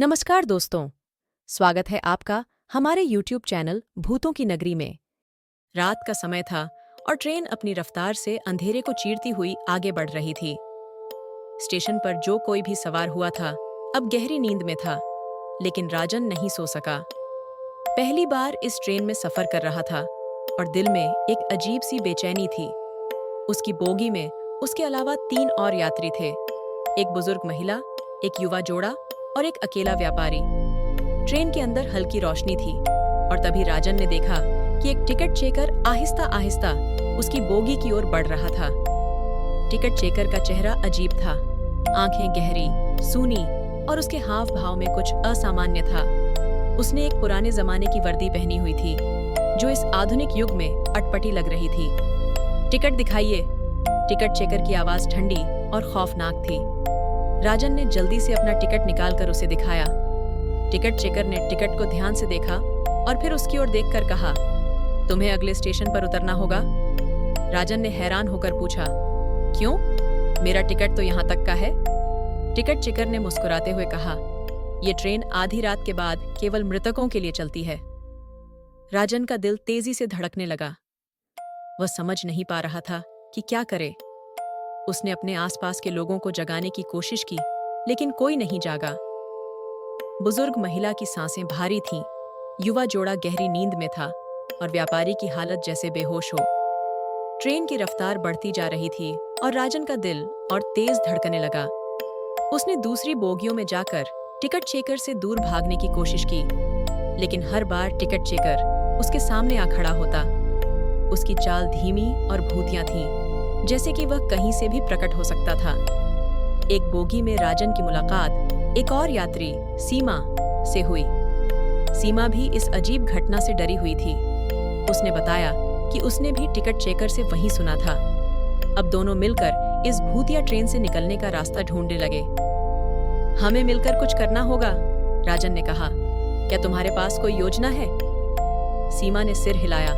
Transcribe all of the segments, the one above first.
नमस्कार दोस्तों, स्वागत है आपका हमारे YouTube चैनल भूतों की नगरी में। रात का समय था और ट्रेन अपनी रफ्तार से अंधेरे को चीरती हुई आगे बढ़ रही थी। स्टेशन पर जो कोई भी सवार हुआ था अब गहरी नींद में था, लेकिन राजन नहीं सो सका। पहली बार इस ट्रेन में सफर कर रहा था और दिल में एक अजीब सी बेचैनी थी। उसकी बोगी में उसके अलावा 3 और यात्री थे, एक बुजुर्ग महिला, एक युवा जोड़ा और एक अकेला व्यापारी। ट्रेन के अंदर हल्की रोशनी थी और तभी राजन ने देखा कि एक टिकट चेकर आहिस्ता आहिस्ता उसकी बोगी की ओर बढ़ रहा था। टिकट चेकर का चेहरा अजीब था, आंखें गहरी, सूनी और उसके हाव भाव में कुछ असामान्य था। उसने एक पुराने जमाने की वर्दी पहनी हुई थी, जो इस आधुनिक युग में अटपटी लग रही थी। टिकट दिखाइए। टिकट चेकर की आवाज ठंडी और खौफनाक थी। राजन ने जल्दी से अपना टिकट निकालकर उसे दिखाया। टिकट चेकर ने टिकट को ध्यान से देखा और फिर उसकी ओर देखकर कहा, तुम्हें अगले स्टेशन पर उतरना होगा। राजन ने हैरान होकर पूछा, क्यों? मेरा टिकट तो यहाँ तक का है। टिकट चेकर ने मुस्कुराते हुए कहा, ये ट्रेन आधी रात के बाद केवल मृतकों के लिए चलती है। राजन का दिल तेजी से धड़कने लगा। वह समझ नहीं पा रहा था कि क्या करे। उसने अपने आसपास के लोगों को जगाने की कोशिश की, लेकिन कोई नहीं जागा। बुजुर्ग महिला की सांसें भारी थीं, युवा जोड़ा गहरी नींद में था और व्यापारी की हालत जैसे बेहोश हो। ट्रेन की रफ्तार बढ़ती जा रही थी और राजन का दिल और तेज धड़कने लगा। उसने दूसरी बोगियों में जाकर टिकट चेकर से दूर भागने की कोशिश की, लेकिन हर बार टिकट चेकर उसके सामने आ खड़ा होता। उसकी चाल धीमी और भूतिया थी, जैसे कि वह कहीं से भी प्रकट हो सकता था। एक बोगी में राजन की मुलाकात एक और यात्री सीमा से हुई। सीमा भी इस अजीब घटना से डरी हुई थी। उसने बताया कि उसने भी टिकट चेकर से वहीं सुना था। अब दोनों मिलकर इस भूतिया ट्रेन से निकलने का रास्ता ढूंढने लगे। हमें मिलकर कुछ करना होगा, राजन ने कहा। क्या तुम्हारे पास कोई योजना है? सीमा ने सिर हिलाया।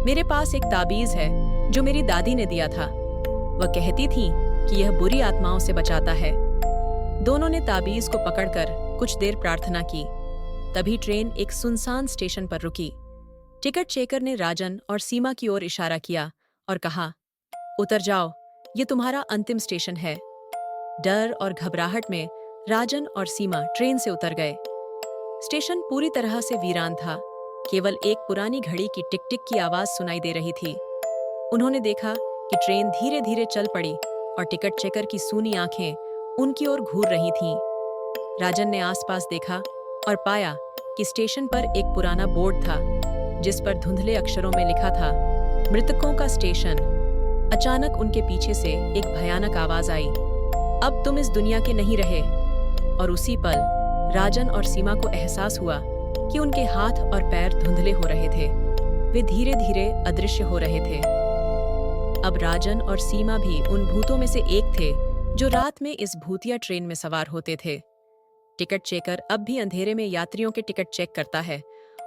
मेरे पास एक ताबीज है जो मेरी दादी ने दिया था। वह कहती थी कि यह बुरी आत्माओं से बचाता है। दोनों ने ताबीज को पकड़कर कुछ देर प्रार्थना की। तभी ट्रेन एक सुनसान स्टेशन पर रुकी। टिकट चेकर ने राजन और सीमा की ओर इशारा किया और कहा, उतर जाओ, ये तुम्हारा अंतिम स्टेशन है। डर और घबराहट में राजन और सीमा ट्रेन से उतर गए। स्टेशन पूरी तरह से वीरान था। केवल एक पुरानी घड़ी की टिक टिक की आवाज सुनाई दे रही थी। उन्होंने देखा कि ट्रेन धीरे धीरे चल पड़ी और टिकट चेकर की सूनी आंखें उनकी ओर घूर रही थीं। राजन ने आसपास देखा और पाया कि स्टेशन पर एक पुराना बोर्ड था, जिस पर धुंधले अक्षरों में लिखा था, मृतकों का स्टेशन। अचानक उनके पीछे से एक भयानक आवाज आई, अब तुम इस दुनिया के नहीं रहे। और उसी पल राजन और सीमा को एहसास हुआ कि उनके हाथ और पैर धुंधले हो रहे थे। वे धीरे धीरे अदृश्य हो रहे थे। अब राजन और सीमा भी उन भूतों में से एक थे जो रात में इस भूतिया ट्रेन में सवार होते थे। टिकट चेकर अब भी अंधेरे में यात्रियों के टिकट चेक करता है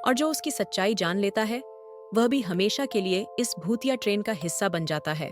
और जो उसकी सच्चाई जान लेता है, वह भी हमेशा के लिए इस भूतिया ट्रेन का हिस्सा बन जाता है।